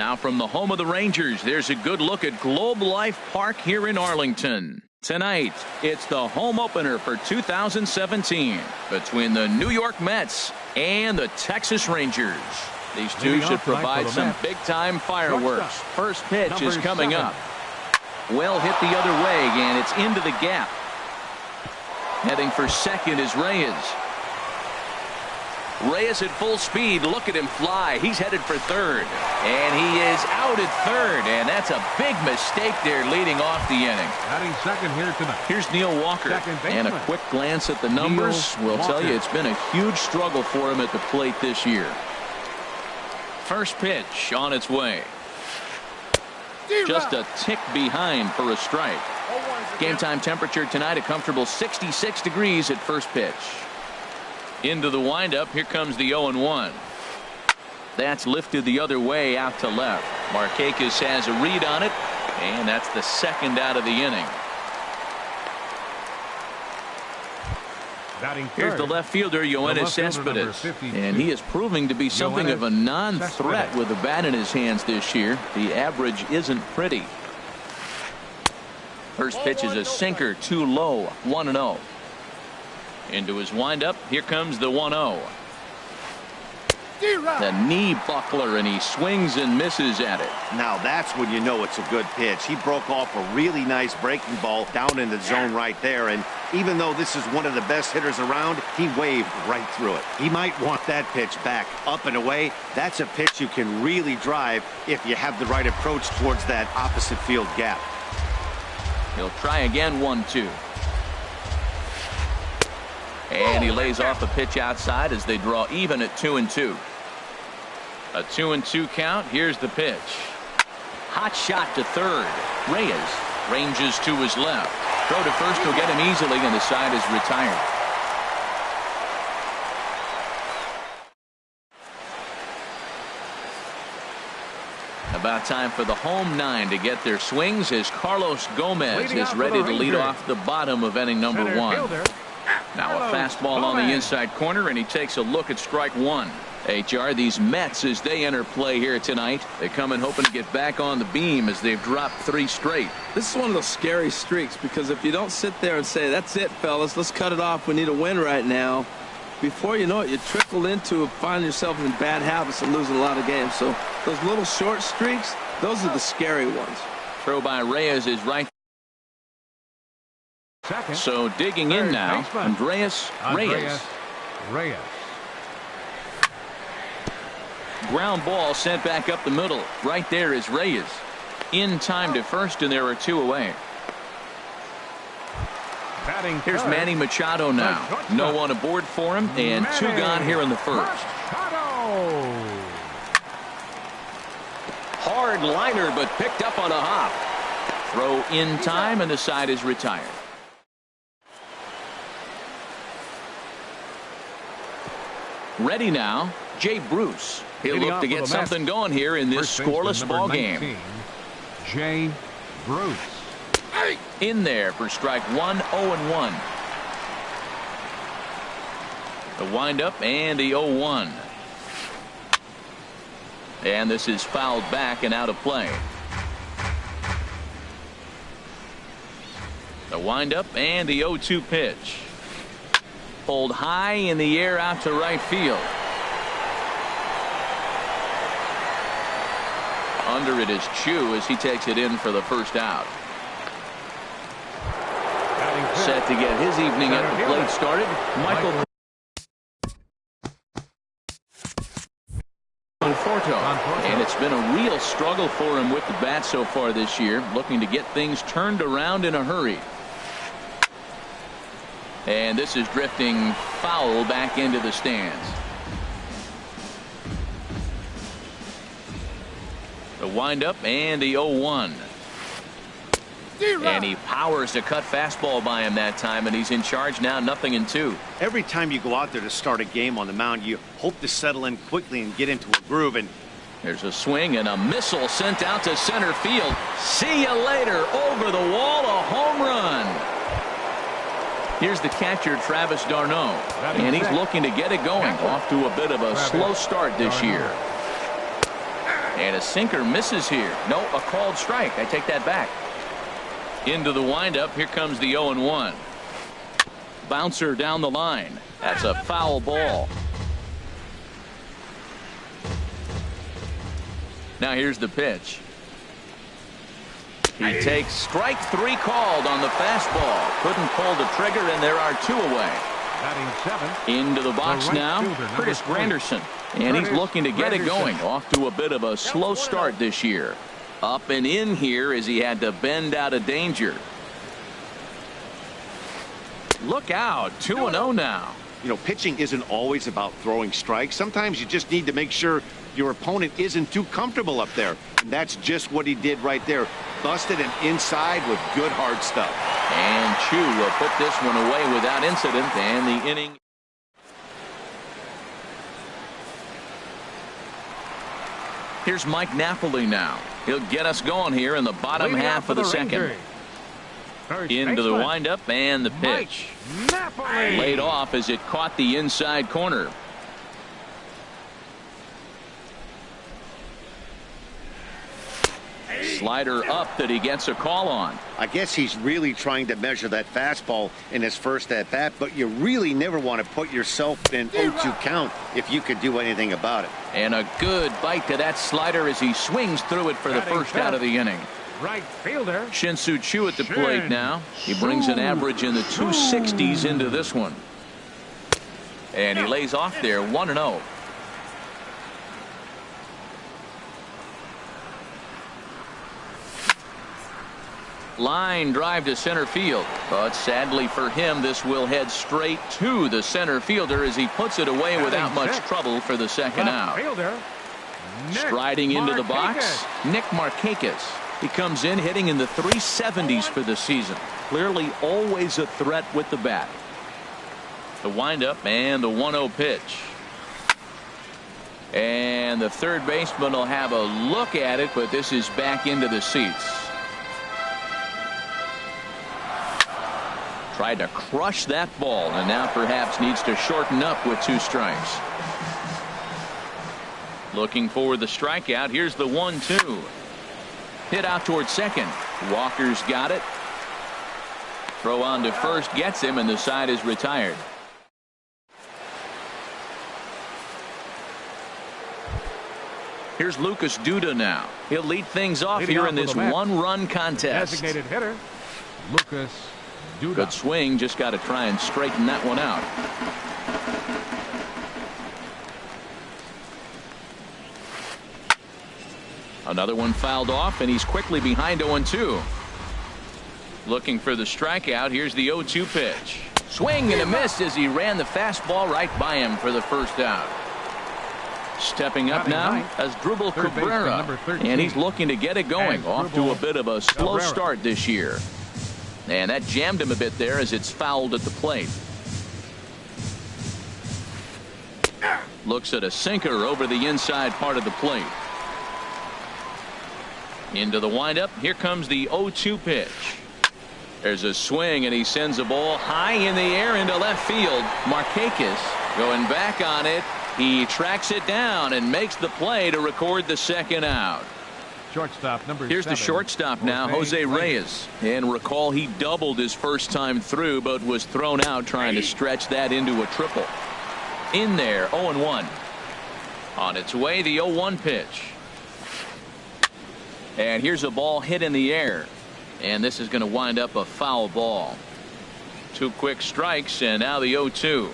Now from the home of the Rangers, there's a good look at Globe Life Park here in Arlington. Tonight, it's the home opener for 2017 between the New York Mets and the Texas Rangers. These two should provide some big-time fireworks. First pitch is coming up. Well hit the other way, and it's into the gap. Heading for second is Reyes. Reyes at full speed. Look at him fly. He's headed for third. And he is out at third. And that's a big mistake there leading off the inning. Batting second here tonight. Here's Neil Walker. And a quick glance at the numbers will tell you it's been a huge struggle for him at the plate this year. First pitch on its way. Just a tick behind for a strike. Game time temperature tonight a comfortable 66 degrees at first pitch. Into the windup. Here comes the 0-1. That's lifted the other way out to left. Markakis has a read on it, and that's the second out of the inning. Here's the left fielder, Yoenis Cespedes, and he is proving to be something of a non-threat with the bat in his hands this year. The average isn't pretty. First pitch is a sinker, too low, 1-0. Into his windup. Here comes the 1-0. The knee buckler, and he swings and misses at it. Now that's when you know it's a good pitch. He broke off a really nice breaking ball down in the zone right there, and even though this is one of the best hitters around, he waved right through it. He might want that pitch back up and away. That's a pitch you can really drive if you have the right approach towards that opposite field gap. He'll try again. 1-2. And he lays off a pitch outside as they draw even at 2-2. A 2-2 count. Here's the pitch. Hot shot to third. Reyes ranges to his left. Throw to first will get him easily, and the side is retired. About time for the home nine to get their swings as Carlos Gomez is ready to lead off the bottom of inning number one. Now a fastball on the inside corner, and he takes a look at strike one. HR, these Mets, as they enter play here tonight, they come in hoping to get back on the beam as they've dropped 3 straight. This is one of those scary streaks, because if you don't sit there and say, that's it, fellas, let's cut it off, we need a win right now, before you know it, you trickle into finding yourself in bad habits and losing a lot of games. So those little short streaks, those are the scary ones. Throw by Reyes is right. So digging in now, Andreas Reyes. Ground ball sent back up the middle. Right there is Reyes. In time to first, and there are 2 away. Here's Manny Machado now. No one aboard for him, and 2 gone here in the first. Hard liner, but picked up on a hop. Throw in time, and the side is retired. Ready now, Jay Bruce. He'll look to get something going here in this scoreless ball game. Jay Bruce. In there for strike 1, 0-1. The windup and the 0-1. And this is fouled back and out of play. The windup and the 0-2 pitch. Pulled high in the air out to right field. Under it is Chu as he takes it in for the first out. Set to get his evening at the plate started, Michael Conforto. And it's been a real struggle for him with the bat so far this year, looking to get things turned around in a hurry. And this is drifting foul back into the stands. The windup and the 0-1. And he powers to cut fastball by him that time, and he's in charge now, 0-2. Every time you go out there to start a game on the mound, you hope to settle in quickly and get into a groove. And there's a swing and a missile sent out to center field. See you later. Over the wall, a home run. Here's the catcher, Travis d'Arnaud, and he's looking to get it going. Off to a bit of a slow start this year. And a sinker misses here. No, a called strike. I take that back. Into the windup. Here comes the 0-1. Bouncer down the line. That's a foul ball. Now here's the pitch. He takes strike 3 called on the fastball. Couldn't pull the trigger, and there are 2 away. Into the box now, Curtis Granderson. And he's looking to get it going. Off to a bit of a slow start this year. Up and in here as he had to bend out of danger. Look out, 2-0 now. You know, pitching isn't always about throwing strikes. Sometimes you just need to make sure your opponent isn't too comfortable up there. And that's just what he did right there. Busted him inside with good hard stuff. And Chu will put this one away without incident, and the inning. Here's Mike Napoli now. He'll get us going here in the bottom half of the second. Into the windup and the pitch. Laid off as it caught the inside corner. Slider up that he gets a call on. I guess he's really trying to measure that fastball in his first at bat, but you really never want to put yourself in 0-2 count if you could do anything about it. And a good bite to that slider as he swings through it for the first out of the inning. Right fielder Shin-Soo Choo at the plate now. He brings an average in the 260s into this one. And he lays off there 1-0. Line drive to center field, but sadly for him this will head straight to the center fielder as he puts it away without much trouble for the second out. Striding into the box, Nick Markakis. He comes in hitting in the 370s for the season. Clearly always a threat with the bat. The windup and the 1-0 pitch. And the third baseman will have a look at it, but this is back into the seats. Tried to crush that ball, and now perhaps needs to shorten up with 2 strikes. Looking for the strikeout. Here's the 1-2. Hit out towards second. Walker's got it. Throw on to first gets him, and the side is retired. Here's Lucas Duda now. He'll lead things off here in this 1-run contest. Designated hitter Lucas Duda. Good swing, just got to try and straighten that one out. Another one fouled off, and he's quickly behind 0-2. Looking for the strikeout. Here's the 0-2 pitch. Swing and a miss as he ran the fastball right by him for the first out. Stepping up now as Drupal Cabrera, and he's looking to get it going. Off to a bit of a slow start this year. And that jammed him a bit there as it's fouled at the plate. Looks at a sinker over the inside part of the plate. Into the windup. Here comes the 0-2 pitch. There's a swing, and he sends a ball high in the air into left field. Markakis going back on it. He tracks it down and makes the play to record the second out. Shortstop number Here's 7, the shortstop now, Jose Reyes. And recall he doubled his first time through, but was thrown out trying to stretch that into a triple. In there, 0-1. On its way, the 0-1 pitch. And here's a ball hit in the air. And this is going to wind up a foul ball. 2 quick strikes, and now the 0-2.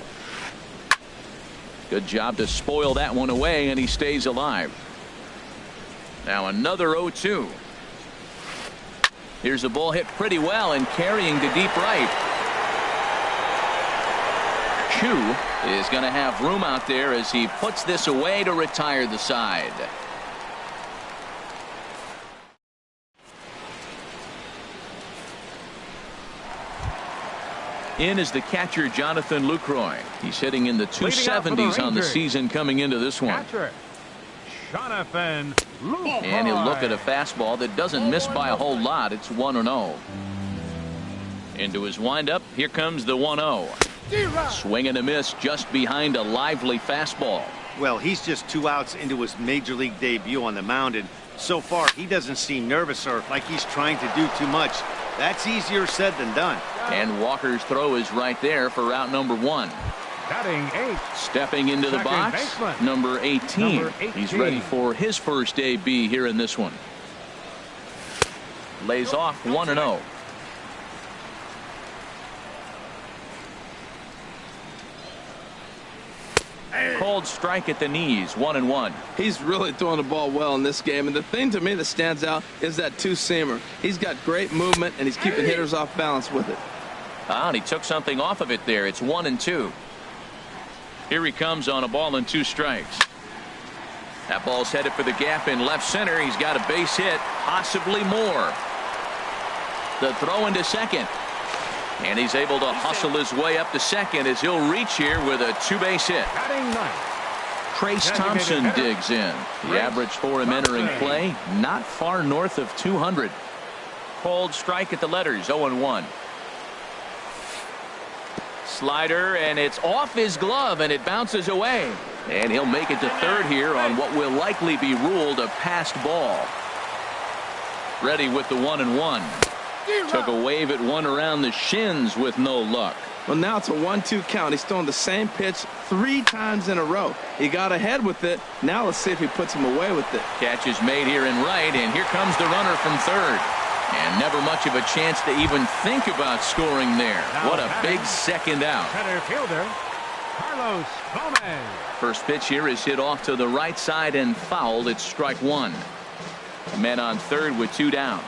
Good job to spoil that one away, and he stays alive. Now another 0-2. Here's a ball hit pretty well and carrying to deep right. Chu is going to have room out there as he puts this away to retire the side. In is the catcher Jonathan Lucroy. He's hitting in the 270s on the season coming into this one. Jonathan Lucroy. And he'll look at a fastball that doesn't miss by a whole lot. It's 1-0. Into his windup. Here comes the 1-0. Swing and a miss just behind a lively fastball. Well, he's just 2 outs into his major league debut on the mound, and so far he doesn't seem nervous or like he's trying to do too much. That's easier said than done. And Walker's throw is right there for route number 1. Batting 8. Stepping into the Second box, baseman. number 18. Number 18. He's ready for his first AB here in this one. Lays off 1-0. Cold strike at the knees, 1-1. He's really throwing the ball well in this game, and the thing to me that stands out is that two-seamer. He's got great movement, and he's keeping hitters off balance with it. And he took something off of it there. It's 1-2. Here he comes on a ball and 2 strikes. That ball's headed for the gap in left center. He's got a base hit, possibly more. The throw into second. And he's able to hustle his way up to second as he'll reach here with a 2-base hit. Batting 9. Trace Thompson digs in. The average for him entering play, not far north of 200. Cold strike at the letters, 0-1. Slider, and it's off his glove, and it bounces away. And he'll make it to third here on what will likely be ruled a passed ball. Ready with the 1-1. Took a wave at one around the shins with no luck. Well, now it's a 1-2 count. He's throwing the same pitch 3 times in a row. He got ahead with it. Now let's see if he puts him away with it. Catch is made here in right, and here comes the runner from third. And never much of a chance to even think about scoring there. What a big second out. Center fielder, Carlos Gomez. First pitch here is hit off to the right side and fouled. It's strike 1. Men on third with 2 down.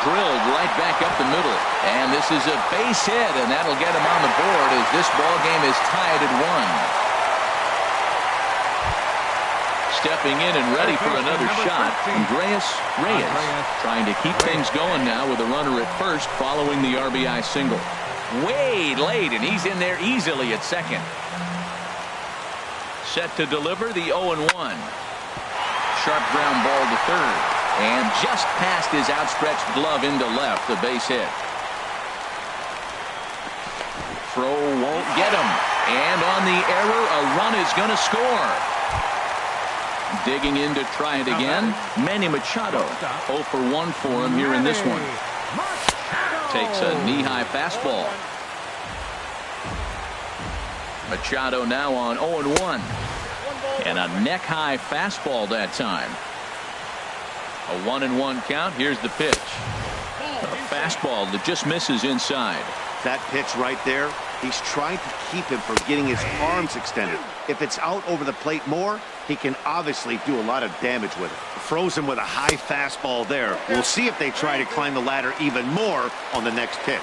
Drilled right back up the middle, and this is a base hit, and that'll get him on the board as this ball game is tied at 1. Stepping in and ready for another shot, Andreas Reyes, trying to keep things going now with a runner at first following the RBI single. Way late, and he's in there easily at second. Set to deliver the 0-1. Sharp ground ball to third. And just past his outstretched glove into left, the base hit. Throw won't get him. And on the error, a run is going to score. Digging in to try it again, Manny Machado. 0 for 1 for him here in this one. Takes a knee-high fastball. Machado now on 0-1. And a neck-high fastball that time. A 1-1 count. Here's the pitch. A fastball that just misses inside. That pitch right there, he's trying to keep him from getting his arms extended. If it's out over the plate more, he can obviously do a lot of damage with it. Froze him with a high fastball there. We'll see if they try to climb the ladder even more on the next pitch.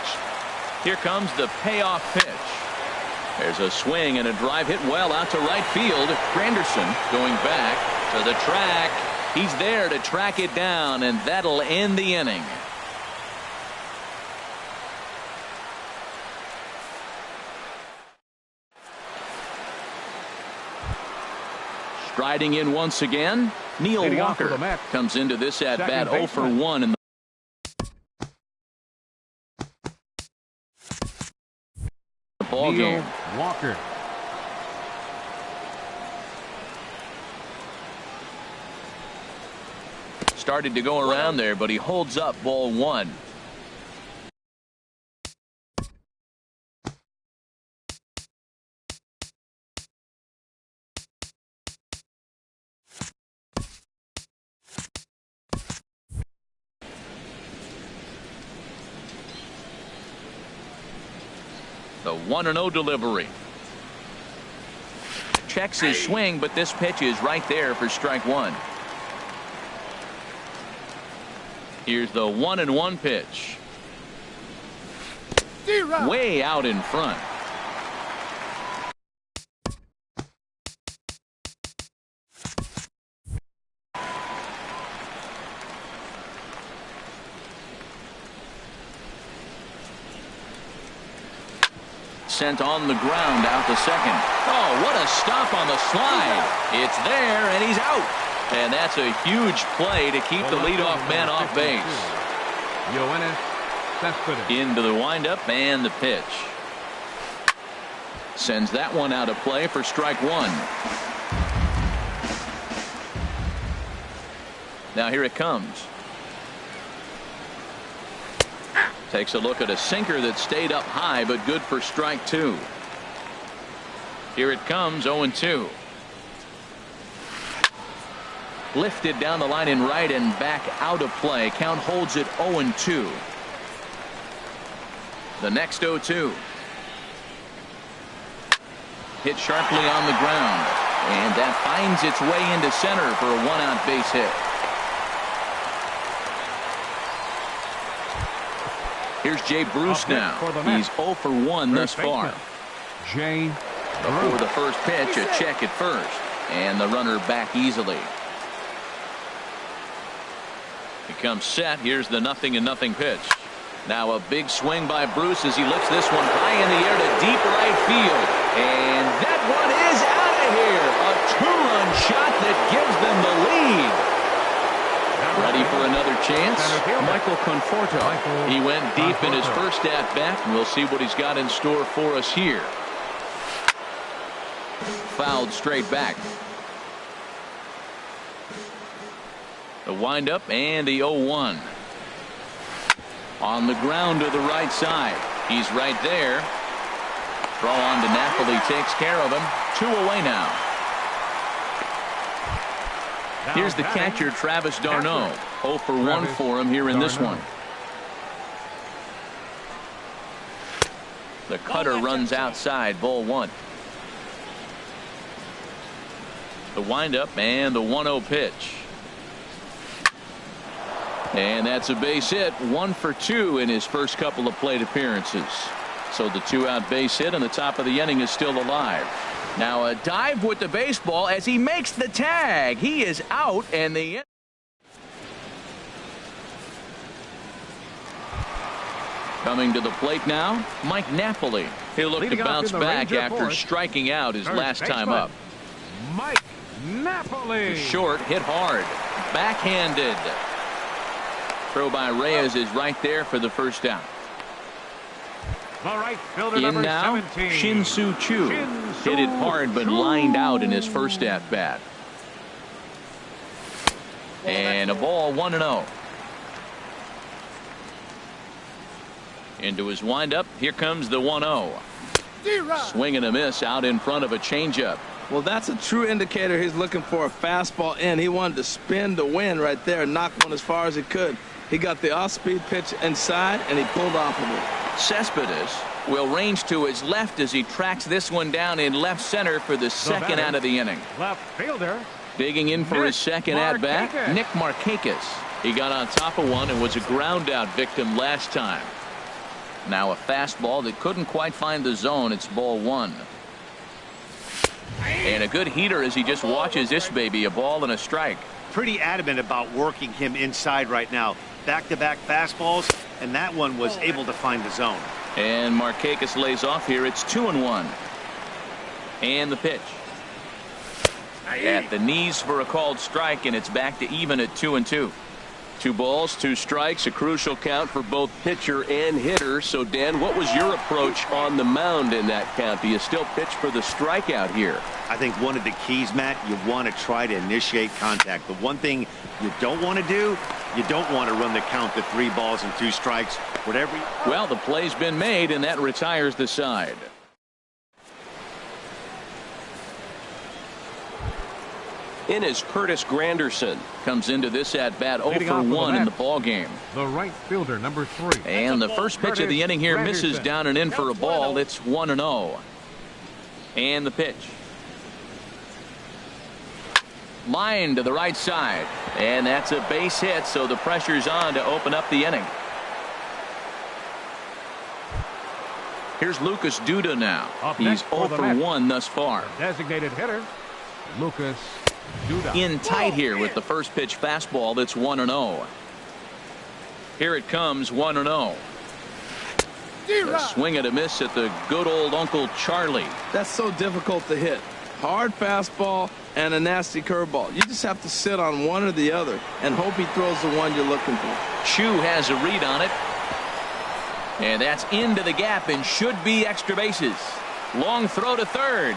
Here comes the payoff pitch. There's a swing and a drive hit well out to right field. Granderson going back to the track. He's there to track it down, and that'll end the inning. Striding in once again, Neil Walker comes into this at bat 0 for 1 in the ball game. Walker. Started to go around there, but he holds up ball 1. The 1-0 delivery. Checks his swing, but this pitch is right there for strike 1. Here's the 1-1 pitch. Way out in front. Sent on the ground out to second. Oh, what a stop on the slide. It's there, and he's out. And that's a huge play to keep the leadoff man off base. Into the windup and the pitch. Sends that one out of play for strike one. Now here it comes. Takes a look at a sinker that stayed up high, but good for strike two. Here it comes, 0-2. Lifted down the line in right and back out of play. Count holds it 0-2. The next 0-2. Hit sharply on the ground. And that finds its way into center for a one-out base hit. Here's Jay Bruce now. He's 0 for 1 thus far. Jay Before the first pitch, a check at first. And the runner back easily. He comes set. Here's the 0-0 pitch. Now a big swing by Bruce as he lifts this one high in the air to deep right field. And that one is out of here. A two-run shot that gives them the lead. Ready for another chance? Michael Conforto. He went deep in his first at-bat, and we'll see what he's got in store for us here. Fouled straight back. The windup and the 0-1. On the ground to the right side. He's right there. Throw on to Napoli takes care of him. 2 away now. Here's the catcher, Travis d'Arnaud. 0 for 1 for him here in this one. The cutter runs outside, ball 1. The windup and the 1-0 pitch. And that's a base hit. 1 for 2 in his first couple of plate appearances. So the 2-out base hit and the top of the inning is still alive. Now a dive with the baseball as he makes the tag. He is out, and the coming to the plate now, Mike Napoli. He'll look to bounce back after striking out his last time up. Mike Napoli. Short, hit hard, backhanded. Throw by Reyes is right there for the first out. The right fielder, in number now, 17. Shin-Soo Choo. Hit it hard but lined out in his first at bat. And a ball 1-0. Into his windup. Here comes the 1-0. Swing and a miss out in front of a changeup. Well, that's a true indicator he's looking for a fastball in. He wanted to spin to win right there, knock one as far as he could. He got the off-speed pitch inside, and he pulled off of it. Cespedes will range to his left as he tracks this one down in left center for the second out of the inning. Left fielder. Digging in for his second at-bat, Nick Markakis. He got on top of one and was a ground-out victim last time. Now a fastball that couldn't quite find the zone. It's ball 1. And a good heater as he just watches this baby, a ball and a strike. Pretty adamant about working him inside right now. Back-to-back fastballs, and that one was able to find the zone. And Markakis lays off here. It's 2-1. And the pitch. At the knees for a called strike, and it's back to even at 2-2. 2 balls, 2 strikes, a crucial count for both pitcher and hitter. So, Dan, what was your approach on the mound in that count? Do you still pitch for the strikeout here? I think one of the keys, Matt, you want to try to initiate contact. The one thing you don't want to do, you don't want to run the count to 3 balls and 2 strikes. Whatever. Well, the play's been made, and that retires the side. In is Curtis Granderson. Comes into this at bat 0 for 1 in the ball game. The right fielder, number 3. And the first pitch of the inning here misses down and in for a ball. It's 1-0. And the pitch. Line to the right side. And that's a base hit, so the pressure's on to open up the inning. Here's Lucas Duda now. He's 0 for 1 thus far. Designated hitter, Lucas Duda. In tight here with the first pitch fastball. That's 1-0. Here it comes, 1-0. A swing and a miss at the good old Uncle Charlie. That's so difficult to hit. Hard fastball and a nasty curveball. You just have to sit on one or the other and hope he throws the one you're looking for. Chu has a read on it. And that's into the gap and should be extra bases. Long throw to third.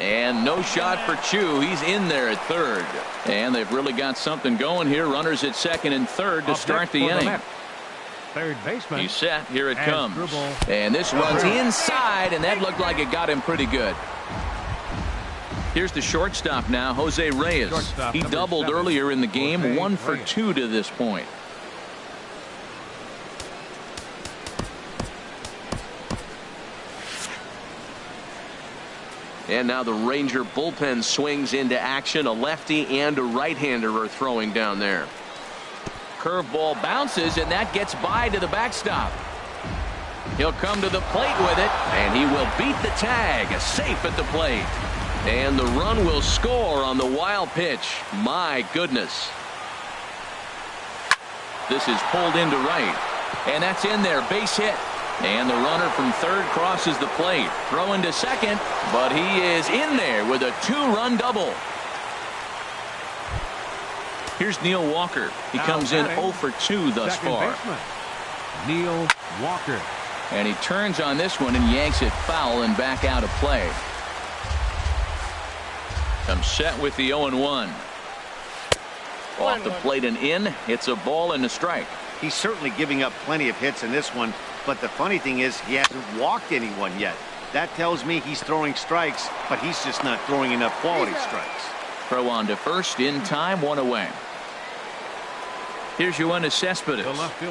And no shot for Chu. He's in there at third. And they've really got something going here. Runners at second and third to start the inning. Third baseman. He's set. Here it comes. Dribble. And this runs inside, and that looked like it got him pretty good. Here's the shortstop now, Jose Reyes. He doubled earlier in the game, 1 for 2 to this point. And now the Ranger bullpen swings into action. A lefty and a right-hander are throwing down there. Curveball bounces, and that gets by to the backstop. He'll come to the plate with it, and he will beat the tag. Safe at the plate. And the run will score on the wild pitch. My goodness. This is pulled into right. And that's in there. Base hit. And the runner from third crosses the plate. Throwing to second, but he is in there with a 2-run double. Here's Neil Walker. He comes in 0 for 2 thus far. Baseman, Neil Walker. And he turns on this one and yanks it foul and back out of play. Comes set with the 0-1. Off the plate and in. It's a ball and a strike. He's certainly giving up plenty of hits in this one, but the funny thing is he hasn't walked anyone yet. That tells me he's throwing strikes, but he's just not throwing enough quality strikes. Throw on to first in time, 1 away. Here's Yoenis Cespedes.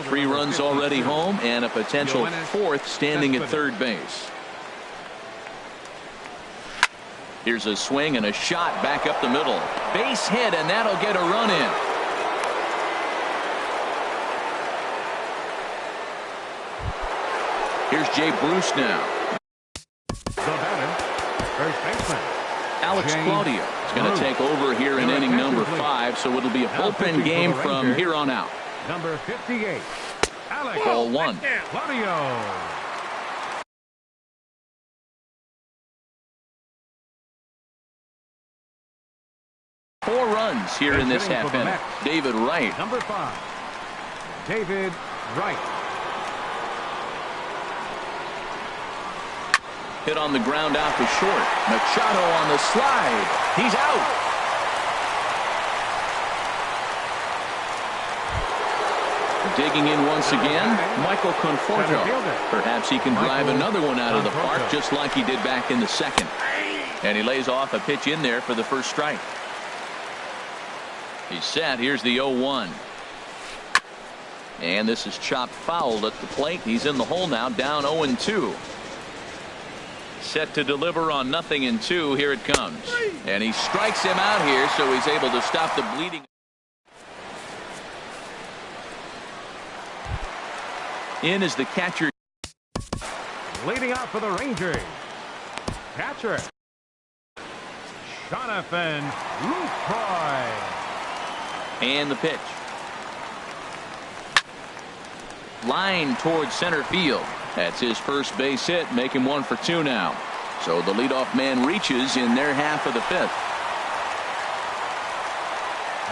3 runs already home and a potential 4th standing at third base. Here's a swing and a shot back up the middle. Base hit, and that'll get a run in. Here's Jay Bruce now. First baseman, Alex Claudio is going to take over here in inning number 5, so it'll be a bullpen game from here on out. Number 58, Alex. Ball 1. Claudio. Four runs here in this half inning. David Wright. Number 5, David Wright. Hit on the ground out to short. Machado on the slide. He's out. Digging in once again, Michael Conforto. Perhaps he can drive another one out of the park just like he did back in the second. And he lays off a pitch in there for the first strike. He's set. Here's the 0-1. And this is chopped foul at the plate. He's in the hole now, down 0-2. Set to deliver on 0-2. Here it comes. And he strikes him out here, so he's able to stop the bleeding. In is the catcher. Leading out for the Rangers, catcher Jonathan Lucroy. And the pitch. Line towards center field. That's his first base hit, make him 1 for 2 now. So the leadoff man reaches in their half of the 5th.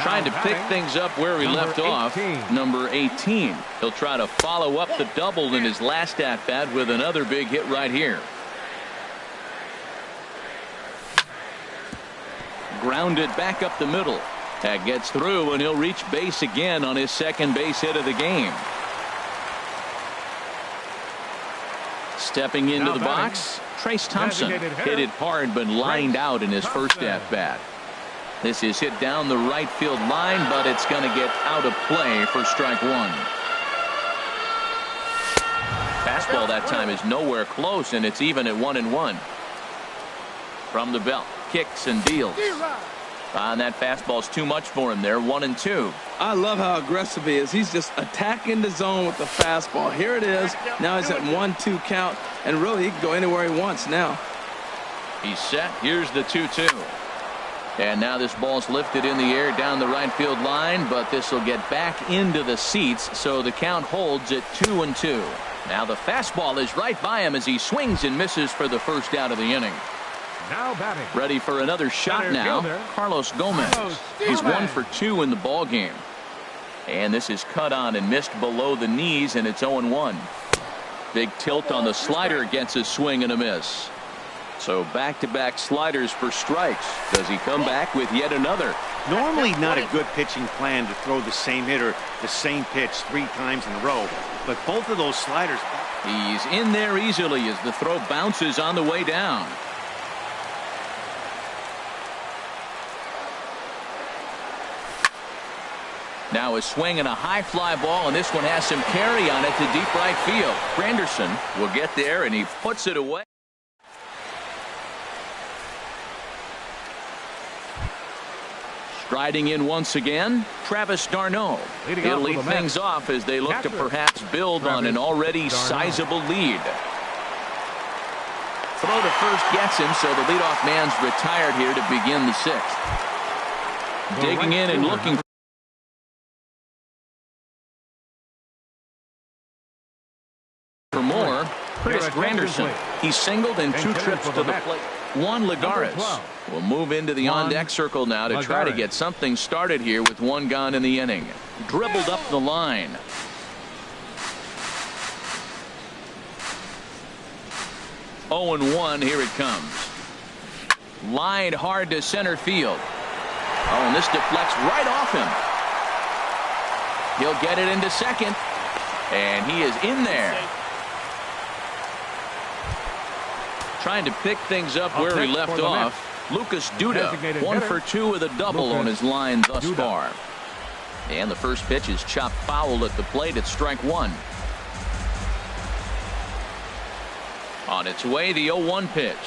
Trying to pick things up where he left off. Number 18. He'll try to follow up the double in his last at-bat with another big hit right here. Grounded back up the middle. That gets through, and he'll reach base again on his second base hit of the game. Stepping into the box, Trace Thompson. Hit it hard, but lined out in his first at-bat. This is hit down the right field line, but it's going to get out of play for strike 1. Fastball that time is nowhere close, and it's even at 1-1. From the belt, kicks and deals. And that fastball's too much for him there, 1-2. I love how aggressive he is. He's just attacking the zone with the fastball. Here it is. Now he's at 1-2 count, and really he can go anywhere he wants now. He's set. Here's the 2-2. And now this ball's lifted in the air down the right field line, but this will get back into the seats, so the count holds at 2-2. Now the fastball is right by him as he swings and misses for the first out of the inning. Now batting. Ready for another shot now. Carlos Gomez. He's 1 for 2 in the ball game. And this is cut on and missed below the knees, and it's 0-1. Big tilt on the slider, gets a swing and a miss. So back-to-back sliders for strikes. Does he come back with yet another? Normally not a good pitching plan to throw the same hitter the same pitch 3 times in a row, but both of those sliders. He's in there easily as the throw bounces on the way down. Now a swing and a high fly ball, and this one has some carry on it to deep right field. Granderson will get there, and he puts it away. Striding in once again, Travis d'Arnaud. He'll lead things off as they look to perhaps build on an already sizable lead. Throw to first gets him, so the leadoff man's retired here to begin the 6th. Digging in and looking for more, Chris Granderson. He singled in 2 trips to the plate. Juan Lagares will move into the on-deck circle now to try to get something started here with 1 gone in the inning. Dribbled up the line. Oh and 1, here it comes. Lined hard to center field. Oh, and this deflects right off him. He'll get it into second, and he is in there. Trying to pick things up where he left off. Lucas Duda, 1 for 2 with a double on his line thus far. And the first pitch is chopped foul at the plate at strike 1. On its way, the 0-1 pitch.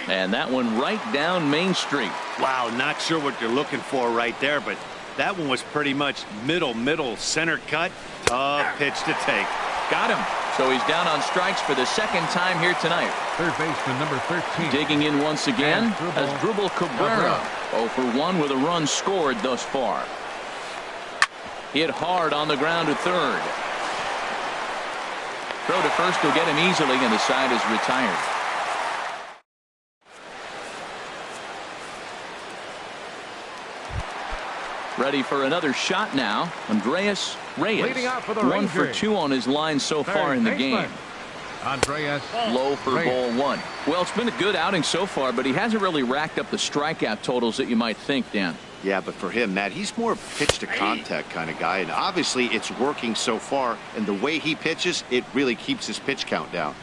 And that one right down Main Street. Wow, not sure what you're looking for right there, but that one was pretty much middle center cut. Tough pitch to take. Got him. So he's down on strikes for the 2nd time here tonight. Third baseman number 13. Digging in once again as Drupal Cabrera. 0 for 1 with a run scored thus far. Hit hard on the ground to third. Throw to first will get him easily, and the side is retired. Ready for another shot now. Andreas Reyes. 1 for 2 on his line so far in the game. Andreas Low for ball 1. Well, it's been a good outing so far, but he hasn't really racked up the strikeout totals that you might think, Dan. Yeah, but for him, Matt, he's more of a pitch to contact kind of guy, and obviously it's working so far, and the way he pitches, it really keeps his pitch count down.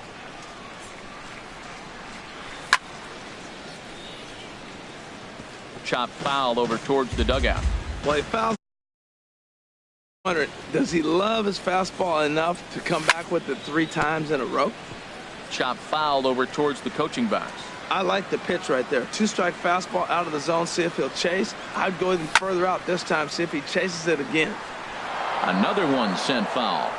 Chop foul over towards the dugout. Well, he fouled. Does he love his fastball enough to come back with it 3 times in a row? Chop foul over towards the coaching box. I like the pitch right there. 2-strike fastball out of the zone, see if he'll chase. I'd go even further out this time, see if he chases it again. Another one sent foul.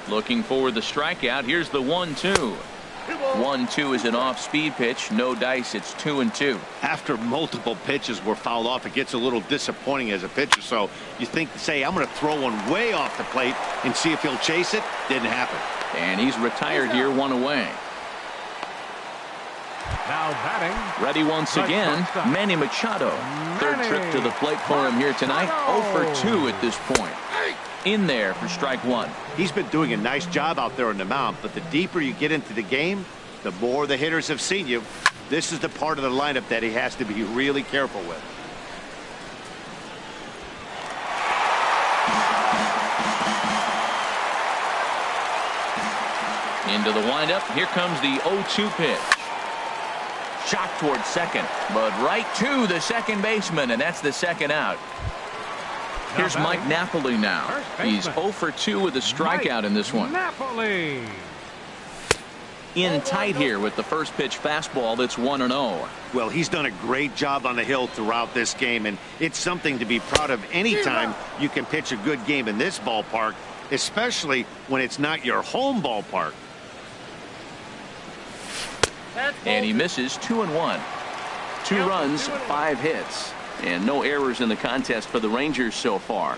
Looking for the strikeout. Here's the 1-2. 1-2 is an off-speed pitch. No dice. It's 2-2. After multiple pitches were fouled off, it gets a little disappointing as a pitcher. So you think, say, I'm going to throw one way off the plate and see if he'll chase it. Didn't happen. And he's retired here, 1 away. Now batting. Ready once again, Manny Machado. 3rd trip to the plate for him here tonight. 0 for 2 at this point. In there for strike 1. He's been doing a nice job out there on the mound, but the deeper you get into the game, the more the hitters have seen you. This is the part of the lineup that he has to be really careful with. Into the windup. Here comes the 0-2 pitch. Shot towards second, but right to the second baseman, and that's the 2nd out. Here's Mike Napoli now. He's 0 for 2 with a strikeout in this one. Napoli. In tight here with the first pitch fastball that's 1-0. Well, he's done a great job on the hill throughout this game, and it's something to be proud of anytime you can pitch a good game in this ballpark, especially when it's not your home ballpark. And he misses 2-1. 2 runs, 5 hits. And no errors in the contest for the Rangers so far.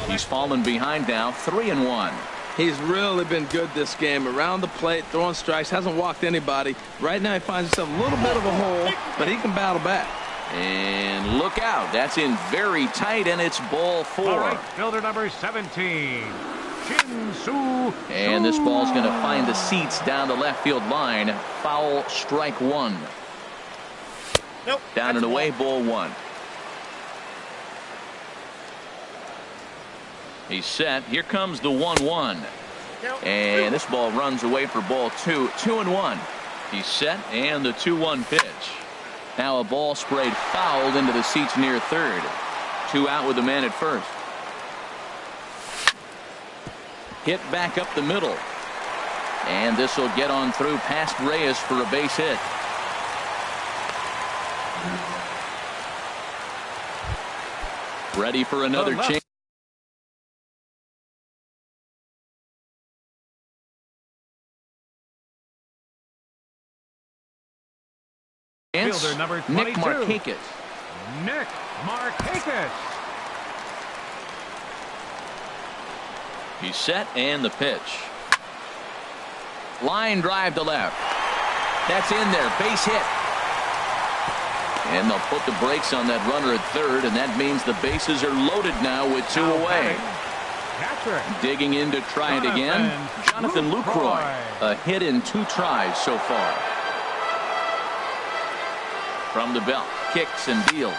He's fallen behind now, 3-1. He's really been good this game. Around the plate, throwing strikes, hasn't walked anybody. Right now he finds himself a little bit of a hole, but he can battle back. And look out. That's in very tight, and it's ball 4. All right, fielder number 17. And this ball's going to find the seats down the left field line. Foul, strike 1. Nope. Down and away, ball 1. He's set. Here comes the 1-1. And this ball runs away for ball 2. 2-1. He's set, and the 2-1 pitch. Now a ball sprayed fouled into the seats near third. 2 out with the man at first. Hit back up the middle. And this will get on through past Reyes for a base hit. Ready for another chance. Fielder number 22. Nick Markakis. Nick Markakis. He's set, and the pitch. Line drive to left. That's in there. Base hit. And they'll put the brakes on that runner at third, and that means the bases are loaded now with 2 away. Digging in to try it again, Jonathan Lucroy. A hit in 2 tries so far. From the belt, kicks and deals.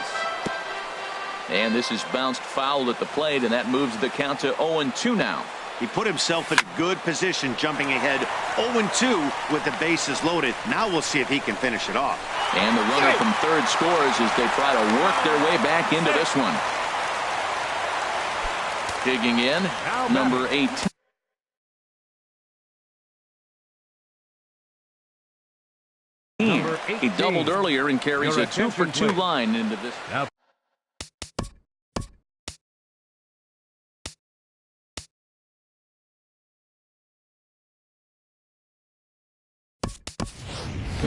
And this is bounced foul at the plate, and that moves the count to 0-2 now. He put himself in a good position, jumping ahead 0-2 with the bases loaded. Now we'll see if he can finish it off. And the runner from third scores as they try to work their way back into this one. Digging in, number 18. He doubled earlier and carries a 2-for-2 line into this.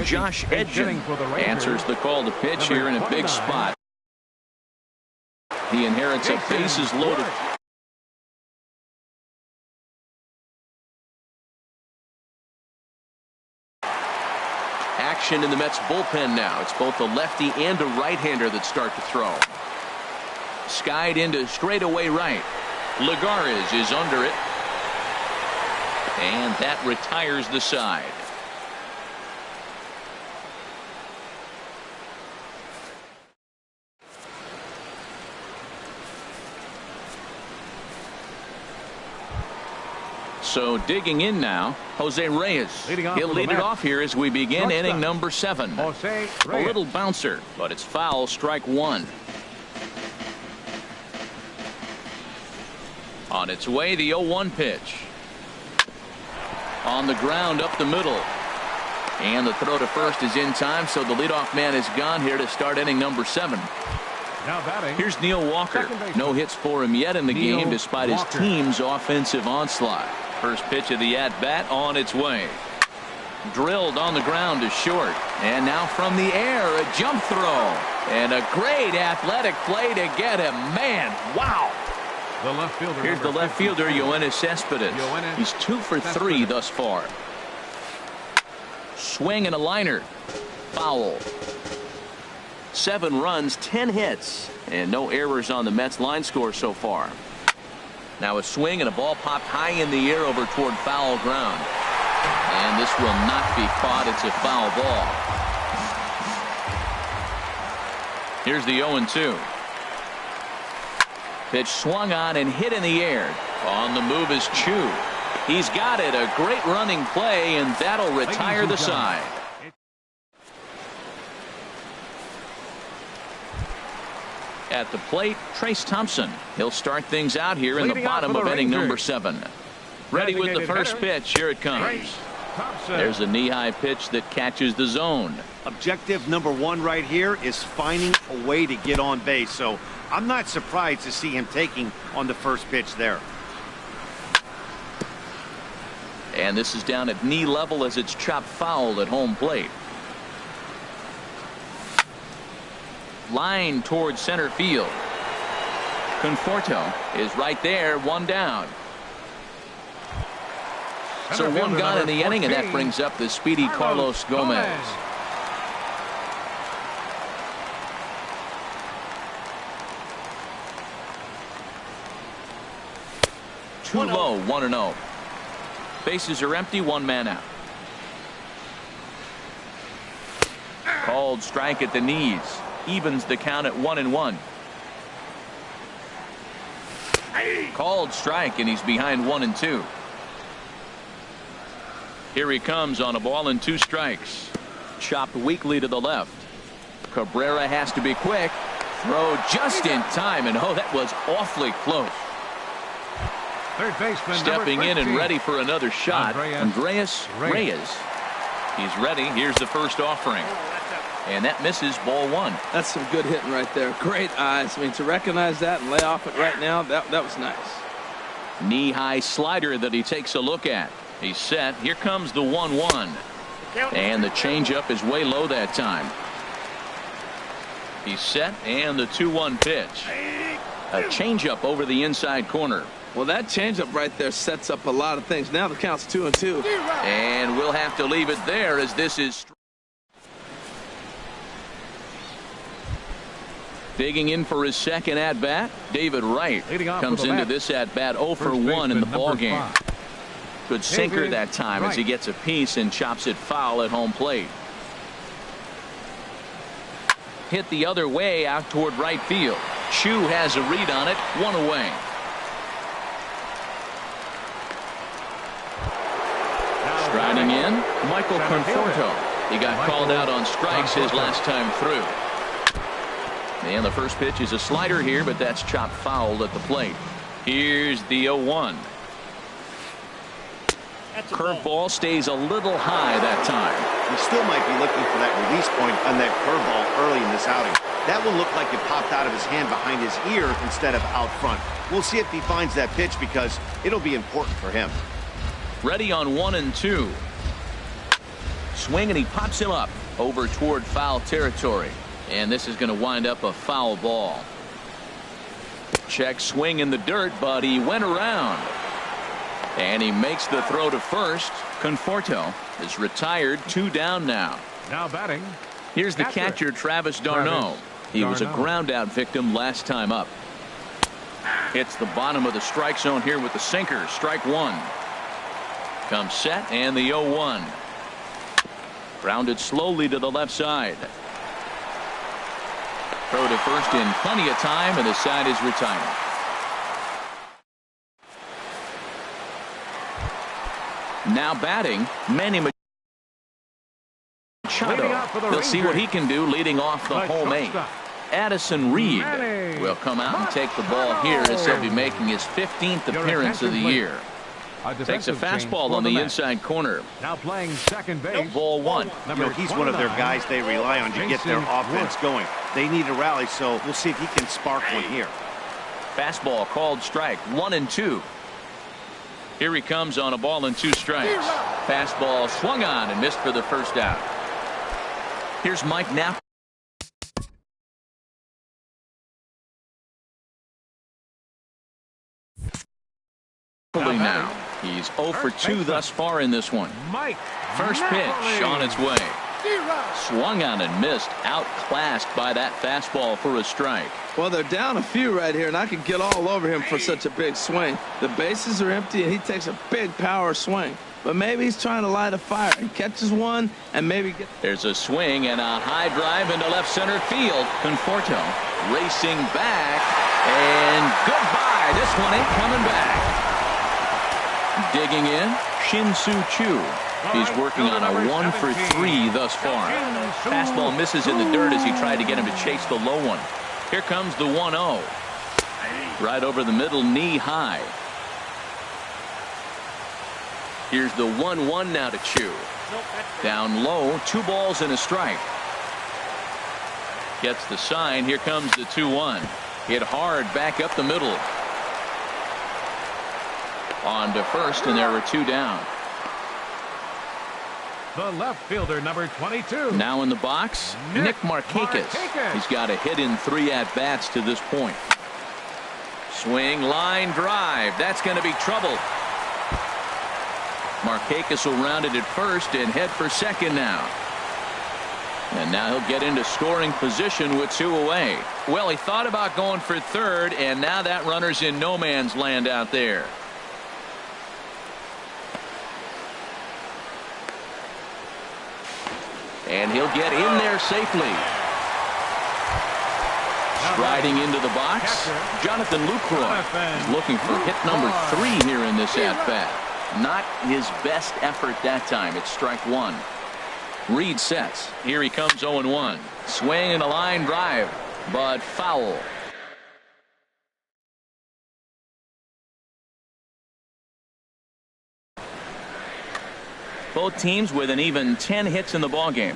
Josh Edgen answers the call to pitch here in a big spot. He inherits a bases loaded. Action in the Mets bullpen now. It's both a lefty and a right-hander that start to throw. Skied into straightaway right. Lagares is under it. And that retires the side. So digging in now, Jose Reyes. He'll lead it off here as we begin inning number 7. A little bouncer, but it's foul, strike 1. On its way, the 0-1 pitch. On the ground up the middle. And the throw to first is in time, so the leadoff man is gone here to start inning number 7. Now batting. Here's Neil Walker. No hits for him yet in the game despite his team's offensive onslaught. First pitch of the at-bat on its way. Drilled on the ground to short. And now from the air, a jump throw. And a great athletic play to get him. Man, wow. The left fielder. Here's the left fielder, Yoenis Cespedes. He's 2 for 3 thus far. Swing and a liner. Foul. 7 runs, 10 hits, and no errors on the Mets line score so far. Now a swing and a ball popped high in the air over toward foul ground. And this will not be caught. It's a foul ball. Here's the 0-2. Pitch swung on and hit in the air. On the move is Chu. He's got it. A great running play, and that'll retire the side. At the plate, Trace Thompson. He'll start things out here in the bottom of inning number 7. Ready with the first pitch. Here it comes. There's a knee-high pitch that catches the zone. Objective number 1 right here is finding a way to get on base. So I'm not surprised to see him taking on the first pitch there. And this is down at knee level as it's chopped foul at home plate. Line towards center field. Conforto is right there, 1 down. So 1 gone in the inning, and that brings up the speedy Carlos Gomez. too low, 1-0. Bases are empty, one man out. Called strike at the knees. Evens the count at 1-1. Called strike, and he's behind 1-2. Here he comes on a ball and 2 strikes. Chopped weakly to the left. Cabrera has to be quick. Throw just in time, and oh, that was awfully close. Third baseman Stepping in and ready for another shot, Andreas Reyes. He's ready. Here's the first offering. And that misses, ball 1. That's some good hitting right there. Great eyes. I mean, to recognize that and lay off it right now, that was nice. Knee-high slider that he takes a look at. He's set. Here comes the 1-1. And the changeup is way low that time. He's set, and the 2-1 pitch. A changeup over the inside corner. Well, that changeup right there sets up a lot of things. Now the count's 2-2. And we'll have to leave it there as this is. Digging in for his second at-bat, David Wright comes into this at-bat 0 for 1 in the ballgame. Good sinker that time as he gets a piece and chops it foul at home plate. Hit the other way out toward right field. Chu has a read on it, 1 away. Striding in, Michael Conforto. He got called out on strikes his last time through. And the first pitch is a slider here, but that's chopped foul at the plate. Here's the 0-1. Curveball stays a little high that time. He still might be looking for that release point on that curveball early in this outing. That one looked like it popped out of his hand behind his ear instead of out front. We'll see if he finds that pitch because it'll be important for him. Ready on 1-2. Swing, and he pops him up over toward foul territory. And this is going to wind up a foul ball. Check swing in the dirt, but he went around. And he makes the throw to first. Conforto is retired, 2 down now. Now batting. Here's the catcher, Travis d'Arnaud. He was a ground out victim last time up. Hits the bottom of the strike zone here with the sinker. Strike 1. Comes set, and the 0-1. Grounded slowly to the left side. Throw to first in plenty of time, and the side is retired. Now batting, Manny Machado. We'll see what he can do leading off the home 8. Addison Reed will come out and take the ball here as he'll be making his 15th appearance of the year. Takes a fastball on the inside corner. Now playing second base. Ball 1. You know, he's one of their guys they rely on to get their offense going. They need a rally, so we'll see if he can spark one here. Fastball called strike, 1-2. Here he comes on a ball and 2 strikes. Fastball swung on and missed for the first out. Here's Mike Knapp. Now he's 0 for 2 thus far in this one. First pitch on its way. Swung on and missed. Outclassed by that fastball for a strike. Well, they're down a few right here, and I can get all over him for such a big swing. The bases are empty, and he takes a big power swing. But maybe he's trying to light a fire and catches one and maybe get. There's a swing and a high drive into left center field. Conforto racing back, and goodbye. This one ain't coming back. Digging in, Shin-Soo Choo. He's working on a 1 for 3 thus far. Fastball misses in the dirt as he tried to get him to chase the low one. Here comes the 1-0. Right over the middle, knee high. Here's the 1-1 now to Choo. Down low, 2 balls and a strike. Gets the sign. Here comes the 2-1. Hit hard back up the middle. On to first, and there were 2 down. The left fielder, number 22. Now in the box, Nick Markakis. He's got a hit in 3 at-bats to this point. Swing, line drive. That's going to be trouble. Markakis will round it at first and head for second now. And now he'll get into scoring position with 2 away. Well, he thought about going for third, and now that runner's in no man's land out there. And he'll get in there safely. Striding into the box, Jonathan Lucroy is looking for hit number 3 here in this at-bat. Not his best effort that time. It's strike 1. Reed sets. Here he comes 0-1. Swing and a line drive, but foul. Both teams with an even 10 hits in the ballgame.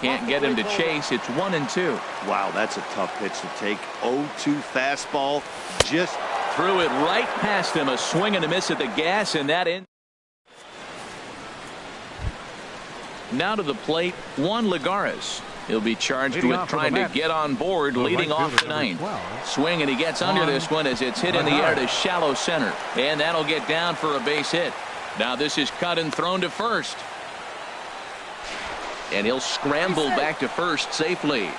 Can't get him to chase. It's 1-2. Wow, that's a tough pitch to take. 0-2 fastball. Just threw it right past him. A swing and a miss at the gas, and that in. Now to the plate, Juan Lagares. He'll be charged with trying to get on board, leading off the 9th. Swing, and he gets under this one as it's hit in the air to shallow center. And that'll get down for a base hit. Now this is cut and thrown to first. And he'll scramble back to first safely.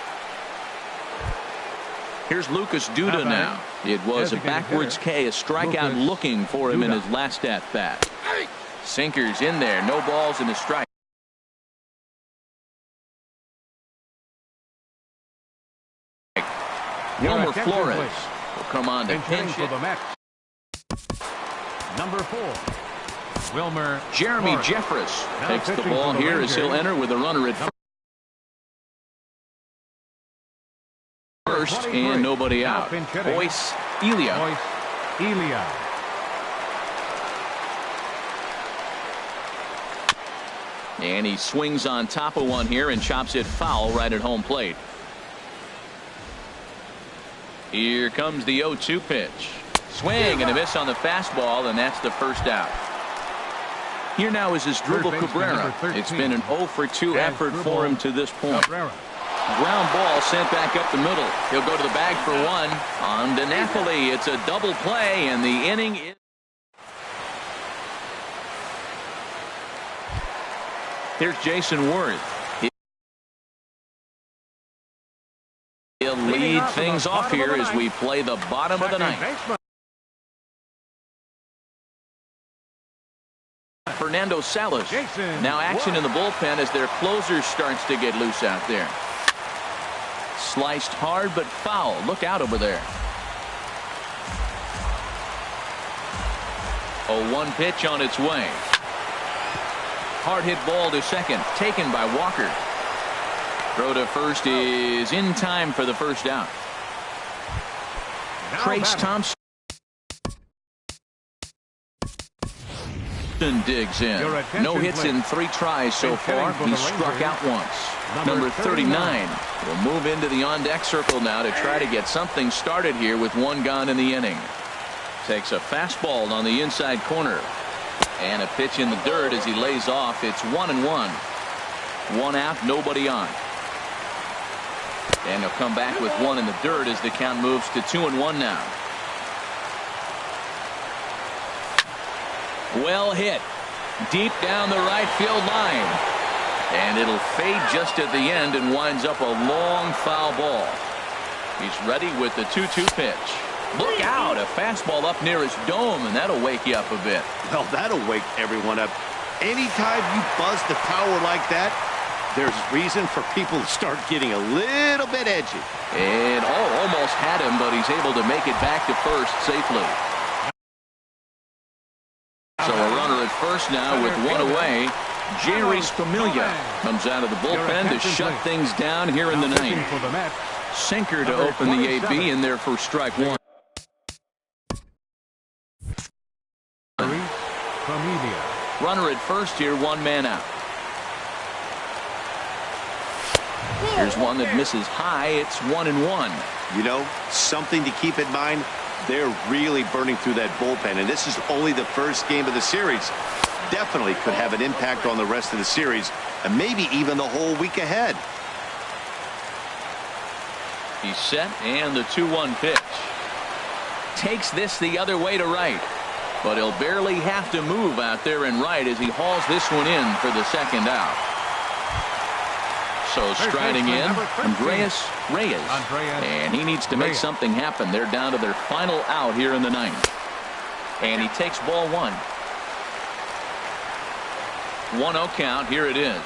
Here's Lucas Duda now. It was a backwards K, a strikeout looking for him in his last at-bat. Sinkers in there, no balls and a strike. Wilmer Flores will come on to pinch it. Number 4. Wilmer Jeremy Flores. Jeffress Now takes the pitching ball for the here as he'll Rangers. enter with a runner at first and nobody Now out. pinch hitting. Boyce Elia. Boyce Elia. And he swings on top of one here and chops it foul right at home plate. Here comes the 0-2 pitch. Swing and a miss on the fastball, and that's the first out. Here now is his Dribble Cabrera. It's been an 0-for-2 effort for him to this point. Cabrera. Ground ball sent back up the middle. He'll go to the bag for one. On to Napoli. It's a double play, and the inning is. Here's Jason Worth. He'll lead things off here as we play the bottom of the 9th. Fernando Salas. Now action in the bullpen as their closer starts to get loose out there. Sliced hard but foul. Look out over there. 0-1 pitch on its way. Hard hit ball to second. Taken by Walker. Throw to first is in time for the first out. Trace Thompson digs in. No hits in 3 tries so far. He struck out once. Number 39 will move into the on-deck circle now to try to get something started here with 1 gone in the inning. Takes a fastball on the inside corner. And a pitch in the dirt as he lays off. It's 1-1. 1 out, nobody on. And he'll come back with 1 in the dirt as the count moves to 2-1 now. Well hit. Deep down the right field line. And it'll fade just at the end and winds up a long foul ball. He's ready with the 2-2 pitch. Look out, a fastball up near his dome, and that'll wake you up a bit. Well, that'll wake everyone up. Anytime you buzz the tower like that, there's reason for people to start getting a little bit edgy. And almost had him, but he's able to make it back to first safely. So a runner at first now with 1 away. Jerry Familia comes out of the bullpen to shut things down here in the 9th. Sinker to open the AB in there for strike 1. Runner at first here, 1 man out. Here's one that misses high. It's 1-1. You know, something to keep in mind, they're really burning through that bullpen, and this is only the first game of the series. Definitely could have an impact on the rest of the series, and maybe even the whole week ahead. He's set, and the 2-1 pitch. Takes this the other way to right. But he'll barely have to move out there in right as he hauls this one in for the second out. So striding in, Andreas Reyes. And he needs to make something happen. They're down to their final out here in the 9th. And he takes ball 1. 1-0 count. Here it is.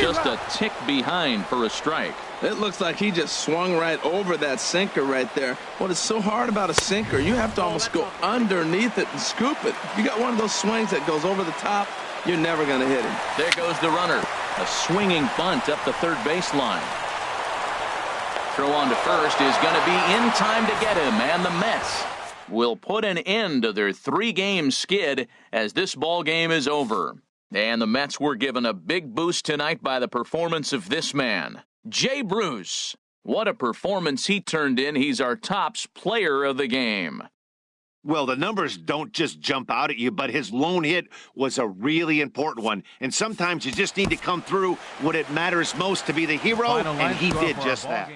just a tick behind for a strike. It looks like he just swung right over that sinker right there. What is so hard about a sinker, you have to almost go underneath it and scoop it. If you got one of those swings that goes over the top, you're never going to hit him. There goes the runner. A swinging bunt up the third baseline. Throw on to first is going to be in time to get him, and the Mets will put an end to their 3-game skid as this ball game is over. And the Mets were given a big boost tonight by the performance of this man, Jay Bruce. What a performance he turned in. He's our tops player of the game. Well, the numbers don't just jump out at you, but his lone hit was a really important one. And sometimes you just need to come through when it matters most to be the hero, and he did just that.